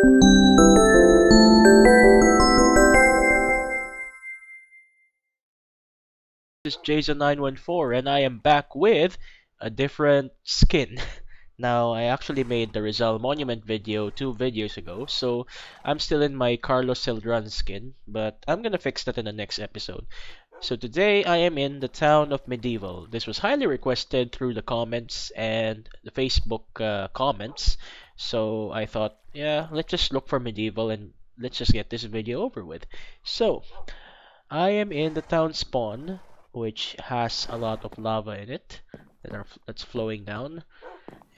This is Jason914 and I am back with a different skin. Now, I actually made the Rizal Monument video 2 videos ago, so I'm still in my Carlos Celdran skin, but I'm gonna fix that in the next episode. So today I am in the town of Medieval. This was highly requested through the comments and the Facebook comments, so I thought, yeah, let's just look for Medieval and let's just get this video over with. So, I am in the town spawn, which has a lot of lava in it that's flowing down.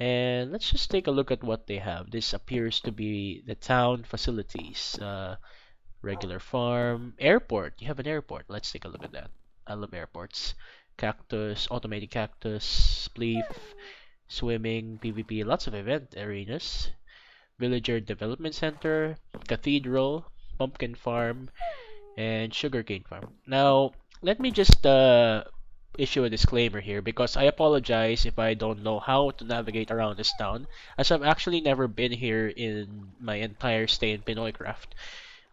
And let's just take a look at what they have. This appears to be the town facilities. Regular farm, airport. You have an airport. Let's take a look at that. I love airports. Cactus, automated cactus, spleef, swimming, PvP, lots of event arenas. Villager Development Center, cathedral, pumpkin farm, and sugarcane farm. Now, let me just issue a disclaimer here because I apologize if I don't know how to navigate around this town, as I've actually never been here in my entire stay in PinoyCraft.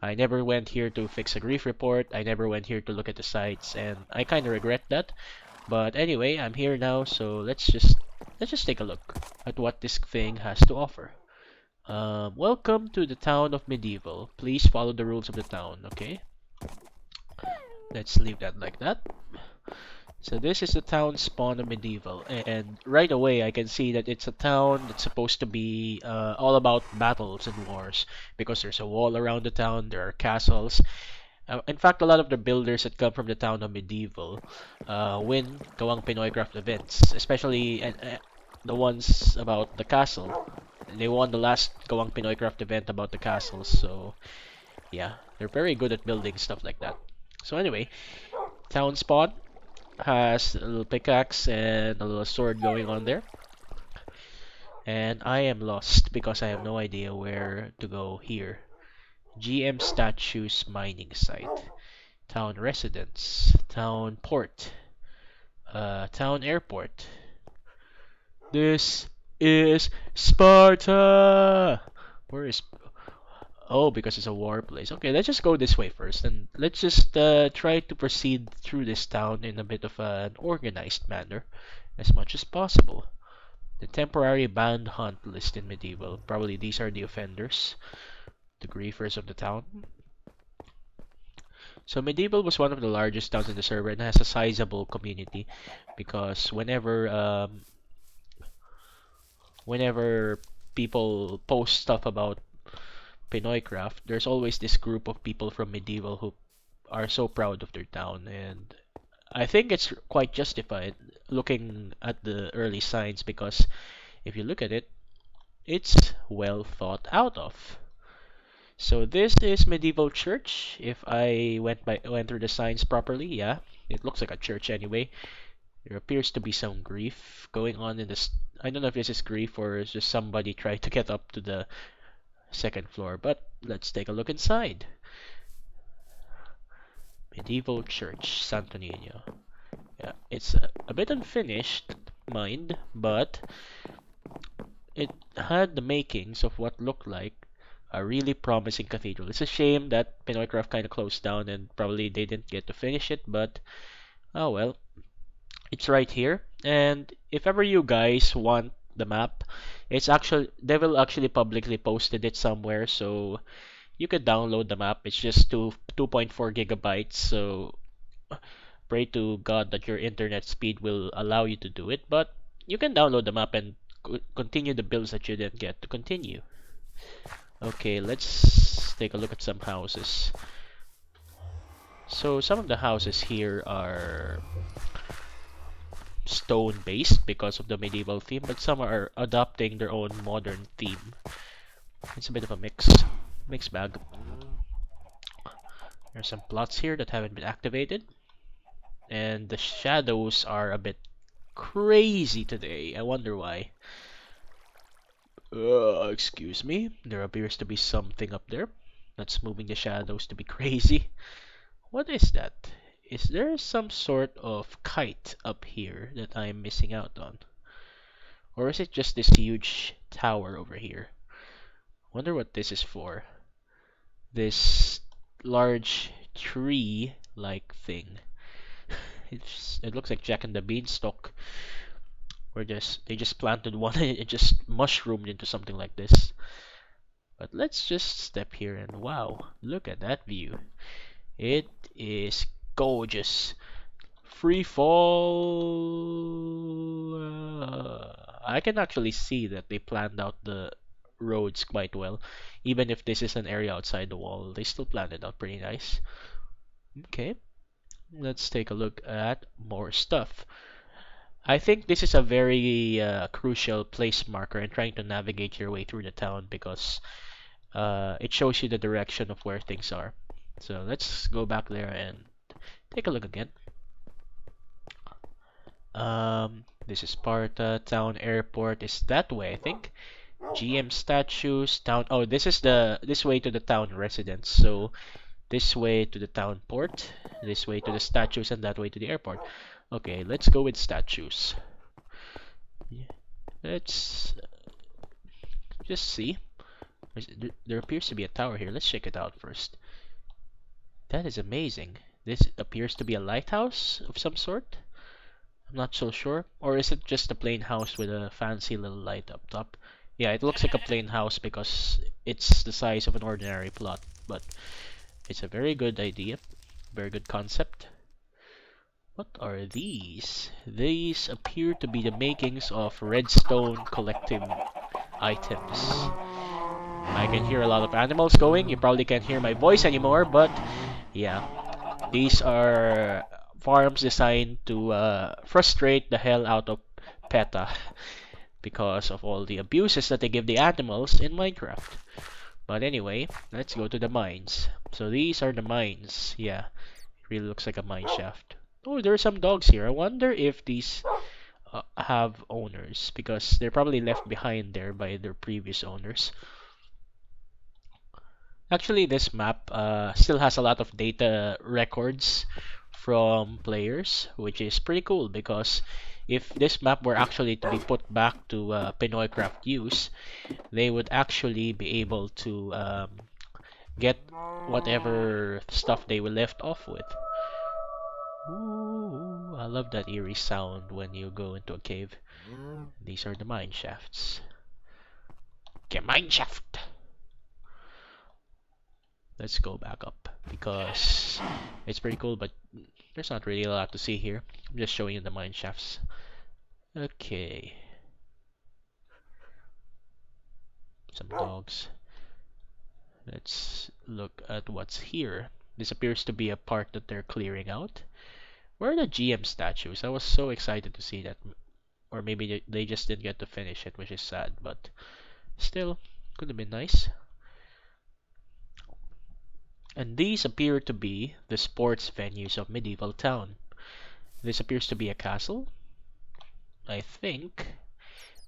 I never went here to fix a grief report, I never went here to look at the sites, and I kind of regret that. But anyway, I'm here now, so let's just take a look at what this thing has to offer. Welcome to the town of Medieval. Please follow the rules of the town, okay? Let's leave that like that. So this is the town spawn of Medieval, and right away I can see that it's a town that's supposed to be all about battles and wars, because there's a wall around the town, there are castles. In fact, a lot of the builders that come from the town of Medieval win Gawang PinoyCraft events, especially the ones about the castle. They won the last Gawang PinoyCraft event about the castles, so yeah, they're very good at building stuff like that. So anyway, town spawn has a little pickaxe and a little sword going on there. And I am lost because I have no idea where to go here. GM Statues Mining Site. Town Residence. Town Port. Town Airport. This is Sparta! Where is... Oh, because it's a war place. Okay, let's just go this way first, and let's just try to proceed through this town in a bit of an organized manner, as much as possible. The temporary banned hunt list in Medieval. Probably these are the offenders, the griefers of the town. So Medieval was one of the largest towns in the server and has a sizable community, because whenever people post stuff about PinoyCraft, there's always this group of people from Medieval who are so proud of their town, and I think it's quite justified looking at the early signs, because if you look at it, it's well thought out of. So this is Medieval Church. If I went through the signs properly, yeah, it looks like a church anyway. There appears to be some grief going on in this. I don't know if this is grief or it's just somebody trying to get up to the second floor, but let's take a look inside. Medieval Church, Santo Niño. Yeah, it's a bit unfinished, mind, but it had the makings of what looked like a really promising cathedral. It's a shame that PinoyCraft kind of closed down and probably they didn't get to finish it, but oh well. It's right here, and if ever you guys want the map, they will actually publicly posted it somewhere, so you could download the map. It's just 2.4 gigabytes, so pray to God that your internet speed will allow you to do it, but you can download the map and continue the builds that you didn't get to continue. Okay, let's take a look at some houses. So some of the houses here are stone based because of the medieval theme, but some are adopting their own modern theme. It's a bit of a mixed bag. There's some plots here that haven't been activated, and the shadows are a bit crazy today. I wonder why. Excuse me. There appears to be something up there that's moving the shadows to be crazy. What is that? Is there some sort of kite up here that I'm missing out on? Or is it just this huge tower over here? Wonder what this is for. This large tree-like thing. It looks like Jack and the Beanstalk. They just planted one and it just mushroomed into something like this. But let's just step here and wow, look at that view. It is gorgeous. Free fall. I can actually see that they planned out the roads quite well. Even if this is an area outside the wall, they still planned it out pretty nice. Okay, let's take a look at more stuff. I think this is a very crucial place marker in trying to navigate your way through the town because it shows you the direction of where things are. So let's go back there and take a look again. This is Sparta. Town airport is that way, I think. GM statues, town. Oh, this way to the town residence. So this way to the town port, this way to the statues, and that way to the airport. Okay, let's go with statues. Let's just see. There appears to be a tower here. Let's check it out first. That is amazing. This appears to be a lighthouse of some sort. I'm not so sure. Or is it just a plain house with a fancy little light up top? Yeah, it looks like a plain house because it's the size of an ordinary plot. But it's a very good idea. Very good concept. What are these? These appear to be the makings of redstone collective items. I can hear a lot of animals going. You probably can't hear my voice anymore, but yeah. These are farms designed to frustrate the hell out of PETA because of all the abuses that they give the animals in Minecraft. But anyway, let's go to the mines. So these are the mines. Yeah, it really looks like a mine shaft. Oh, there are some dogs here. I wonder if these have owners because they're probably left behind there by their previous owners. Actually, this map still has a lot of data records from players, which is pretty cool because if this map were actually to be put back to PinoyCraft use, they would actually be able to get whatever stuff they were left off with. Ooh, I love that eerie sound when you go into a cave. These are the mine shafts. Okay, mine shaft! Let's go back up because it's pretty cool, but there's not really a lot to see here. I'm just showing you the mine shafts. Okay. Some dogs. Let's look at what's here. This appears to be a part that they're clearing out. Where are the GM statues? I was so excited to see that. Or maybe they just didn't get to finish it, which is sad, but still, could have been nice. And these appear to be the sports venues of medieval town. This appears to be a castle, I think,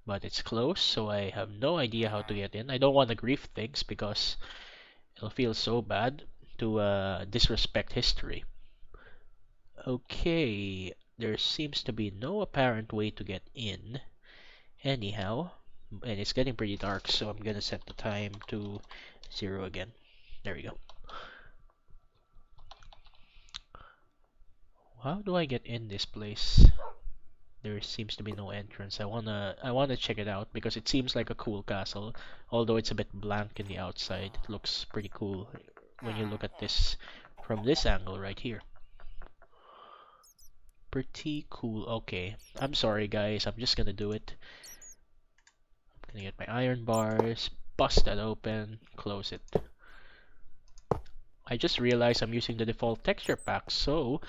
but it's closed, so I have no idea how to get in. I don't want to grief things because it'll feel so bad to disrespect history. Okay, there seems to be no apparent way to get in anyhow, and it's getting pretty dark, so I'm gonna set the time to 0 again. There we go. How do I get in this place? There seems to be no entrance. I wanna check it out because it seems like a cool castle, although it's a bit blank in the outside. It looks pretty cool when you look at this from this angle right here. Pretty cool. Okay, I'm sorry guys, I'm just gonna do it. I'm gonna get my iron bars, bust that open, close it. I just realized I'm using the default texture pack, so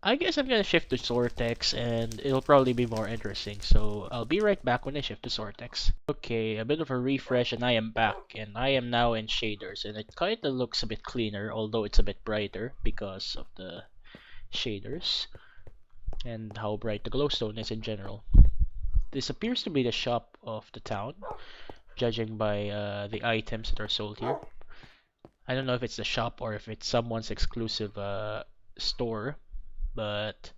I guess I'm gonna shift to Sortex and it'll probably be more interesting. So I'll be right back when I shift to Sortex. Okay, a bit of a refresh and I am back, and I am now in shaders, and it kinda looks a bit cleaner, although it's a bit brighter because of the shaders and how bright the glowstone is in general. This appears to be the shop of the town, judging by the items that are sold here. I don't know if it's the shop or if it's someone's exclusive store, but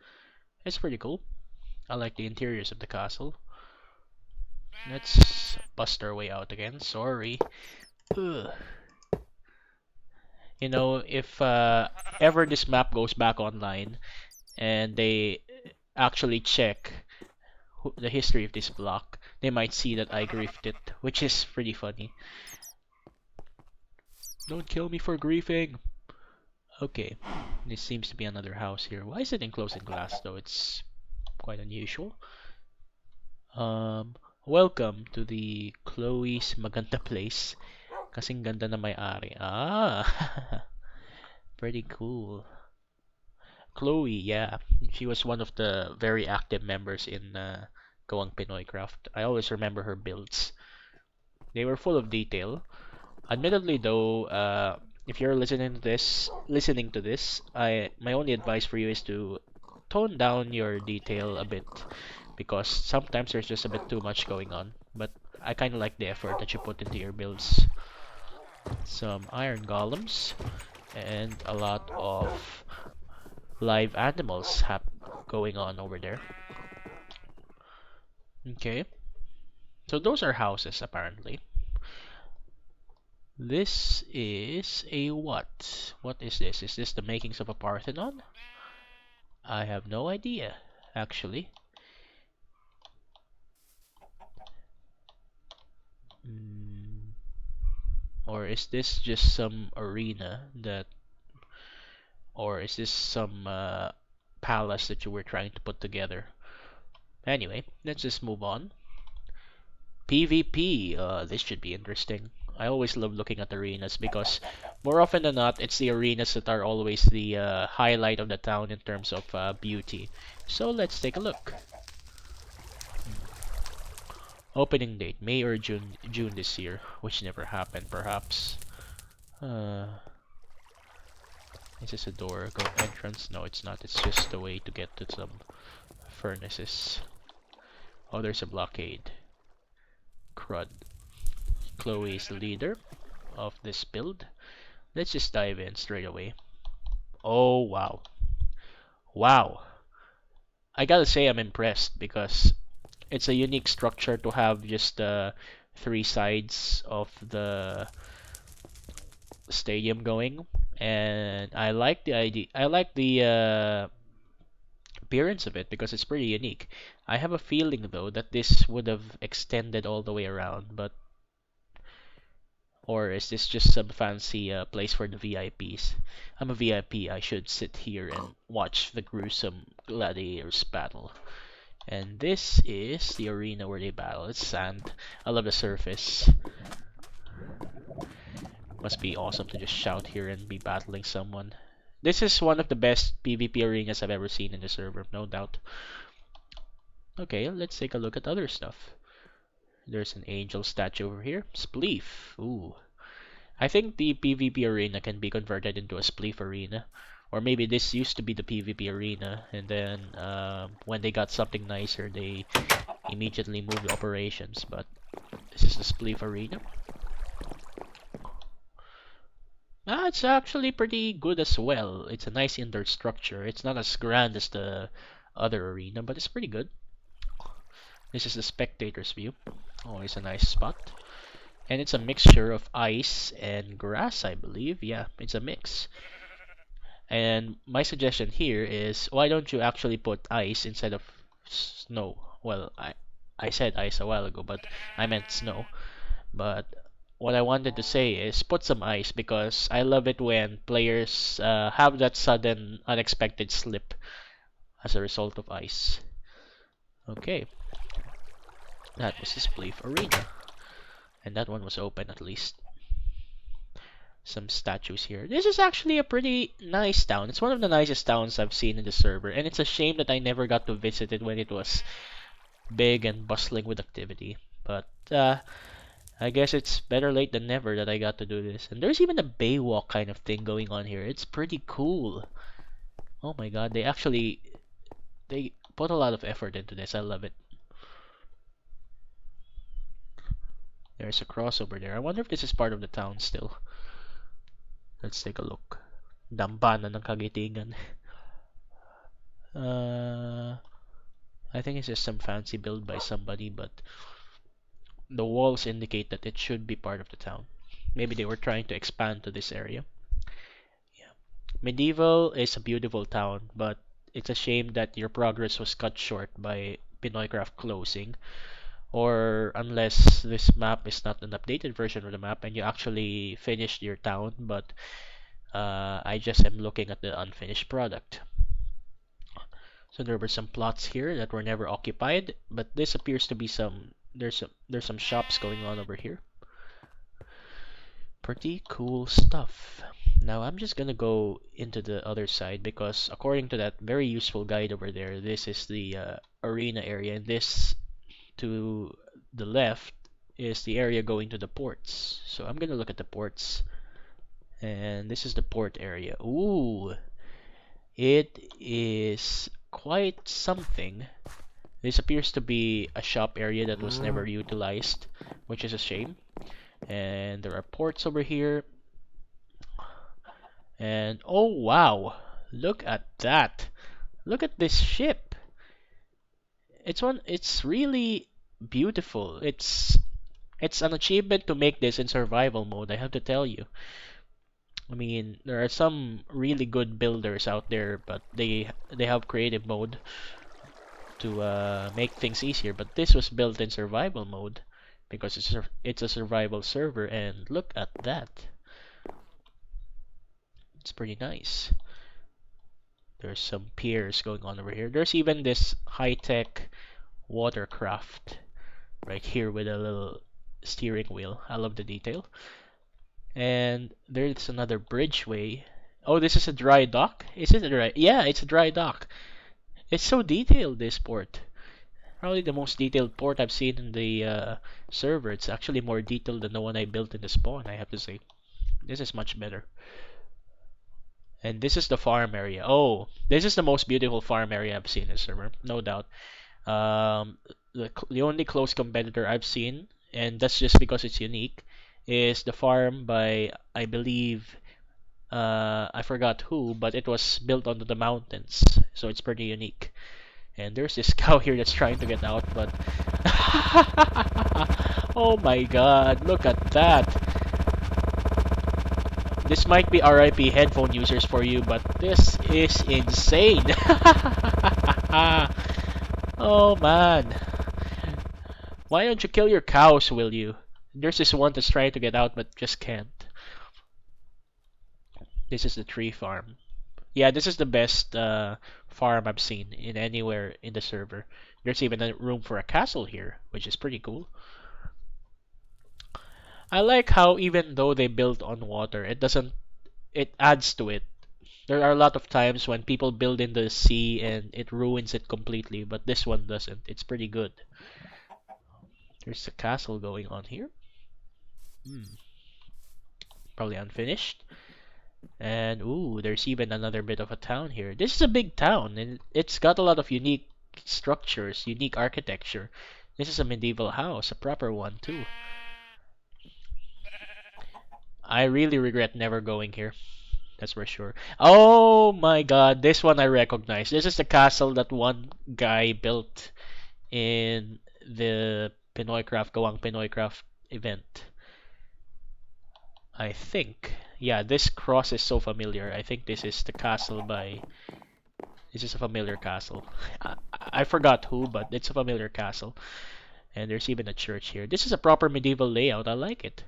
it's pretty cool. I like the interiors of the castle. Let's bust our way out again. Sorry. Ugh. You know, if ever this map goes back online and they actually check the history of this block, they might see that I griefed it, which is pretty funny. Don't kill me for griefing. Okay, this seems to be another house here. Why is it enclosed in glass though? It's quite unusual. Um, Welcome to the Chloe's Maganda Place. Kasing ganda na may-ari. Ah, pretty cool. Chloe, yeah, she was one of the very active members in Gawang PinoyCraft. I always remember her builds. They were full of detail. Admittedly, though, if you're listening to this, my only advice for you is to tone down your detail a bit because sometimes there's just a bit too much going on. But I kind of like the effort that you put into your builds. Some iron golems and a lot of live animals going on over there. Okay, so those are houses apparently. This is a what? What is this? Is this the makings of a Parthenon? I have no idea, actually. Mm, or is this just some arena that, or is this some palace that you were trying to put together? Anyway, let's just move on. PvP, this should be interesting. I always love looking at arenas because more often than not, it's the arenas that are always the highlight of the town in terms of beauty. So let's take a look. Opening date, May or June this year, which never happened, perhaps. Uh, is this a door? Go entrance? No, it's not. It's just a way to get to some furnaces. Oh, there's a blockade. Crud. Chloe is the leader of this build. Let's just dive in straight away. Oh, wow. Wow. I gotta say I'm impressed because it's a unique structure to have just three sides of the stadium going, and I like the idea. I like the appearance of it because it's pretty unique. I have a feeling though that this would have extended all the way around, but or is this just some fancy place for the VIPs? I'm a VIP. I should sit here and watch the gruesome gladiators battle. And this is the arena where they battle. It's sand. I love the surface. Must be awesome to just shout here and be battling someone. This is one of the best PvP arenas I've ever seen in the server, no doubt. Okay, let's take a look at other stuff. There's an angel statue over here. Spleef. Ooh. I think the PvP arena can be converted into a spleef arena. Or maybe this used to be the PvP arena, and then when they got something nicer, they immediately moved operations. But this is the spleef arena. Ah, it's actually pretty good as well. It's a nice indoor structure. It's not as grand as the other arena, but it's pretty good. This is the spectator's view. Always a nice spot. And it's a mixture of ice and grass, I believe. Yeah, it's a mix. And my suggestion here is, why don't you actually put ice instead of snow? Well, I said ice a while ago, but I meant snow. But what I wanted to say is put some ice because I love it when players have that sudden unexpected slip as a result of ice. Okay, that was the Spleef Arena. And that one was open at least. Some statues here. This is actually a pretty nice town. It's one of the nicest towns I've seen in the server, and it's a shame that I never got to visit it when it was big and bustling with activity. But I guess it's better late than never that I got to do this. And there's even a Baywalk kind of thing going on here. It's pretty cool. Oh my god, they put a lot of effort into this. I love it. There's a cross over there. I wonder if this is part of the town still. Let's take a look. Dambana ng Kagitigan. I think it's just some fancy build by somebody, but the walls indicate that it should be part of the town. Maybe they were trying to expand to this area. Yeah. Medieval is a beautiful town, but it's a shame that your progress was cut short by PinoyCraft closing, or unless this map is not an updated version of the map and you actually finished your town, but I just am looking at the unfinished product. So there were some plots here that were never occupied, but this appears to be there's some shops going on over here. Pretty cool stuff. Now I'm just gonna go into the other side because according to that very useful guide over there, this is the arena area, and this to the left is the area going to the ports. So I'm gonna look at the ports, and this is the port area. Ooh, it is quite something. This appears to be a shop area that was never utilized, which is a shame. And there are ports over here. And oh wow, look at that. Look at this ship. It's really beautiful. It's an achievement to make this in survival mode, I have to tell you. I mean, there are some really good builders out there, but they have creative mode to make things easier. But this was built in survival mode because it's a survival server, and look at that. It's pretty nice. There's some piers going on over here. There's even this high-tech watercraft right here with a little steering wheel. I love the detail. And there's another bridgeway. Oh, this is a dry dock? Is it a dry? Yeah, it's a dry dock. It's so detailed, this port. Probably the most detailed port I've seen in the server. It's actually more detailed than the one I built in the spawn, I have to say. This is much better. And this is the farm area. Oh, this is the most beautiful farm area I've seen in the server, no doubt. Um, the only close competitor I've seen, and that's just because it's unique, is the farm by, I believe, I forgot who, but it was built onto the mountains, so it's pretty unique. And there's this cow here that's trying to get out, but oh my god, look at that. This might be RIP headphone users for you, but this is insane. Oh man. Why don't you kill your cows, will you? There's this one that's trying to get out but just can't. This is the tree farm. Yeah, this is the best farm I've seen in anywhere in the server. There's even a room for a castle here, which is pretty cool. I like how even though they build on water, it adds to it. There are a lot of times when people build in the sea and it ruins it completely, but this one doesn't. It's pretty good. There's a castle going on here. Probably unfinished. And ooh, there's even another bit of a town here. This is a big town, and it's got a lot of unique structures, unique architecture. This is a medieval house, a proper one too. I really regret never going here. That's for sure. Oh my god, this one I recognize. This is the castle that one guy built in the PinoyCraft, Gawang PinoyCraft event. I think. Yeah, this cross is so familiar. I think this is the castle by... This is a familiar castle. I forgot who, but it's a familiar castle. And there's even a church here. This is a proper medieval layout. I like it.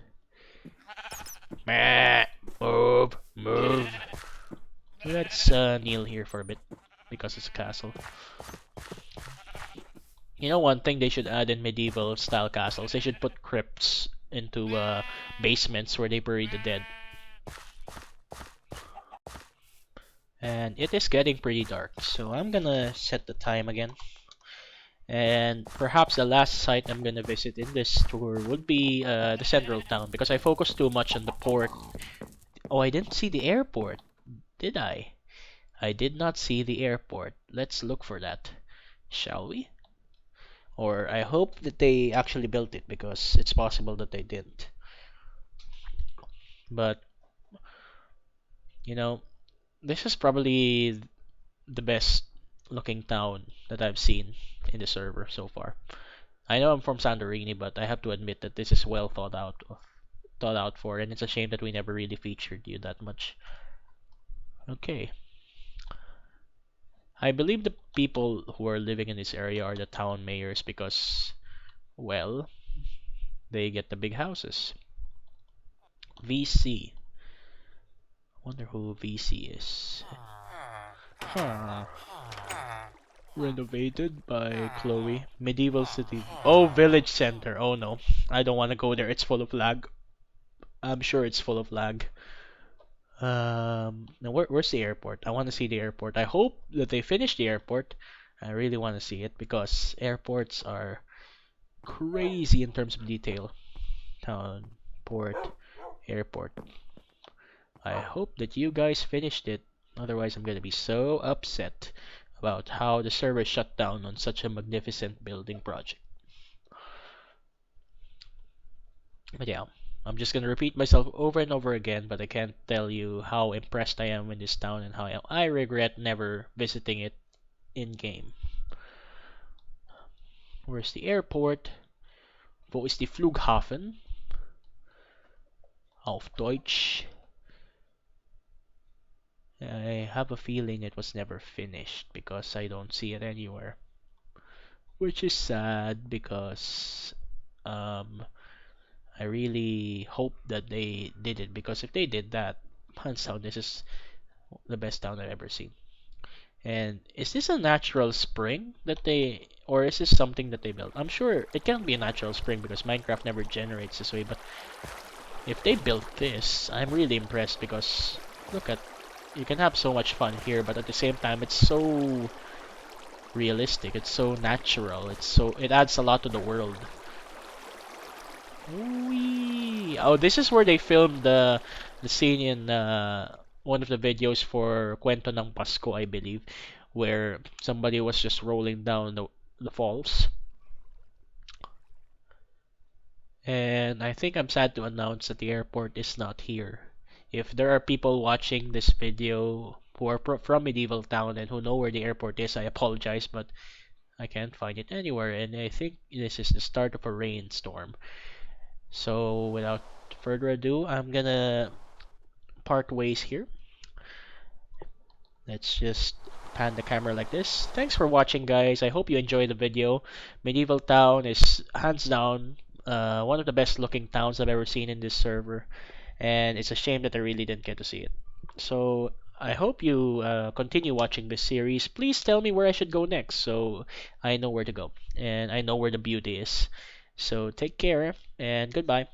Move, move. Let's kneel here for a bit because it's a castle. You know, one thing they should add in medieval style castles, they should put crypts into basements where they bury the dead. And it is getting pretty dark, so I'm gonna set the time again. And perhaps the last site I'm gonna visit in this tour would be the central town, because I focused too much on the port. Oh, I didn't see the airport, did I? I did not see the airport. Let's look for that, shall we? Or I hope that they actually built it, because it's possible that they didn't. But, you know, this is probably the best looking town that I've seen in the server so far. I know I'm from Santorini, but I have to admit that this is well thought out. thought out for, and it's a shame that we never really featured you that much. Okay. I believe the people who are living in this area are the town mayors because, well, they get the big houses. VC. Wonder who VC is. Huh. Renovated by Chloe. Medieval city. Oh, village center. Oh no. I don't want to go there. It's full of lag. I'm sure it's full of lag. Now where's the airport? I want to see the airport. I hope that they finish the airport. I really want to see it because airports are crazy in terms of detail. Town, port, airport. I hope that you guys finished it. Otherwise, I'm gonna be so upset about how the server shut down on such a magnificent building project. But yeah, I'm just gonna repeat myself over and over again, but I can't tell you how impressed I am with this town and how I regret never visiting it in game. Where's the airport? Wo ist die Flughafen? Auf Deutsch. I have a feeling it was never finished because I don't see it anywhere. Which is sad because um, I really hope that they did it because if they did that, hands down, this is the best town I've ever seen. And is this a natural spring that they, or is this something that they built? I'm sure it can't be a natural spring because Minecraft never generates this way, but if they built this, I'm really impressed because look at, you can have so much fun here, but at the same time, it's so realistic, it's so natural, it adds a lot to the world. Wee. Oh, this is where they filmed the scene in one of the videos for Kwento ng Pasko, I believe, where somebody was just rolling down the falls. And I think I'm sad to announce that the airport is not here. If there are people watching this video who are from Medieval Town and who know where the airport is, I apologize, but I can't find it anywhere. And I think this is the start of a rainstorm. So without further ado, I'm gonna part ways here. Let's just pan the camera like this. Thanks for watching, guys. I hope you enjoyed the video. Medieval Town is hands down one of the best looking towns I've ever seen in this server, and it's a shame that I really didn't get to see it. So I hope you continue watching this series. Please tell me where I should go next so I know where to go and I know where the beauty is. So take care and goodbye.